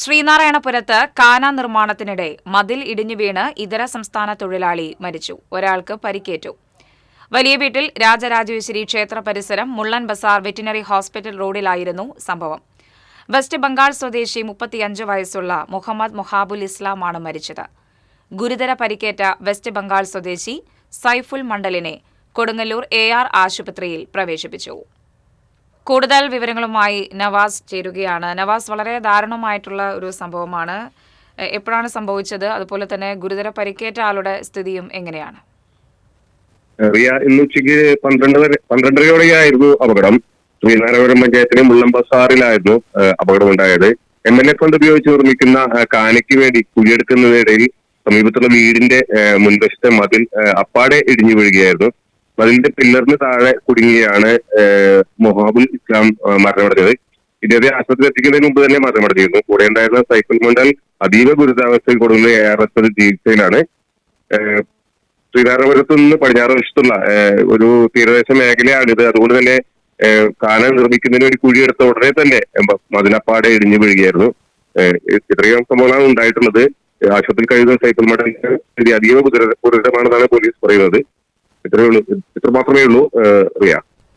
ശ്രീനാരായണപുരത്ത് കാന നിർമ്മാണത്തിനിടെ മതിൽ ഇടിഞ്ഞു വീണ് ഇതര സംസ്ഥാന തൊഴിലാളി മരിച്ചു. ഒരാൾക്ക് പരിക്കേറ്റു. വലിയ വീട്ടിൽ രാജരാജേശ്വരി ക്ഷേത്ര പരിസരം മുള്ളൻ ബസാർ വെറ്റിനറി ഹോസ്പിറ്റൽ റോഡിലായിരുന്നു സംഭവം. വെസ്റ്റ് ബംഗാൾ സ്വദേശി 35 വയസ്സുള്ള മുഹമ്മദ് മുഹാബുൽ ഇസ്ലാമാണ് മരിച്ചത്. ഗുരുതര പരിക്കേറ്റ വെസ്റ്റ് ബംഗാൾ സ്വദേശി സൈഫുൽ മണ്ഡലിനെ കൊടുങ്ങല്ലൂർ AR ആശുപത്രിയിൽ പ്രവേശിപ്പിച്ചു. കൂടുതൽ വിവരങ്ങളുമായി നവാസ് ചേരുകയാണ്. നവാസ്, വളരെ ദാരുണമായിട്ടുള്ള ഒരു സംഭവമാണ്. എപ്പോഴാണ് സംഭവിച്ചത്? അതുപോലെ തന്നെ ഗുരുതര പരിക്കേറ്റ ആളുടെ സ്ഥിതിയും എങ്ങനെയാണ്? ഇന്ന് ഉച്ചയ്ക്ക് 12:30 അപകടം. ശ്രീനാരായണപുരം പഞ്ചായത്തിലെ മുള്ളം ബസാറിലായിരുന്നു അപകടമുണ്ടായത്. MLA ഫണ്ട് ഉപയോഗിച്ച് നിർമ്മിക്കുന്ന കാനയ്ക്ക് വേണ്ടി കുഴിയെടുക്കുന്നതിനിടയിൽ സമീപത്തുള്ള വീടിന്റെ മുൻവശത്തെ മതിൽ അപ്പാടെ ഇടിഞ്ഞു വീഴുകയായിരുന്നു. മതിലിന്റെ പില്ലറിന് താഴെ കുടുങ്ങിയാണ് മുഹാബുൽ ഇസ്ലാം മരണമടഞ്ഞത്. ഇദ്ദേഹത്തെ ആശുപത്രിയിൽ എത്തിക്കുന്നതിന് മുമ്പ് തന്നെ മരണമടഞ്ഞിരുന്നു. കൂടെ ഉണ്ടായിരുന്ന സൈഫുൽ മണ്ഡൽ അതീവ ഗുരുതരാവസ്ഥയിൽ കൊടുക്കുന്ന ARS ചികിത്സയിലാണ്. ശ്രീനാരായണപുരത്ത് നിന്ന് പടിഞ്ഞാറ് വശത്തുള്ള ഒരു തീരദേശ മേഖലയാണിത്. അതുകൊണ്ട് തന്നെ കാന നിർമ്മിക്കുന്നതിന് ഒരു കുഴിയെടുത്ത ഉടനെ തന്നെ മതിലപ്പാടെ ഇടിഞ്ഞു വീഴുകയായിരുന്നു. ഇത്രയും സംഭവങ്ങളാണ് ഉണ്ടായിട്ടുള്ളത്. ആശുപത്രിയിൽ കഴിയുന്ന സൈഫുൽ മണ്ഡലിന് അതീവ ഗുരുതരമാണെന്നാണ് പോലീസ് പറയുന്നത്. ഇത്ര മാത്രമേ ഉള്ളൂ റിയ.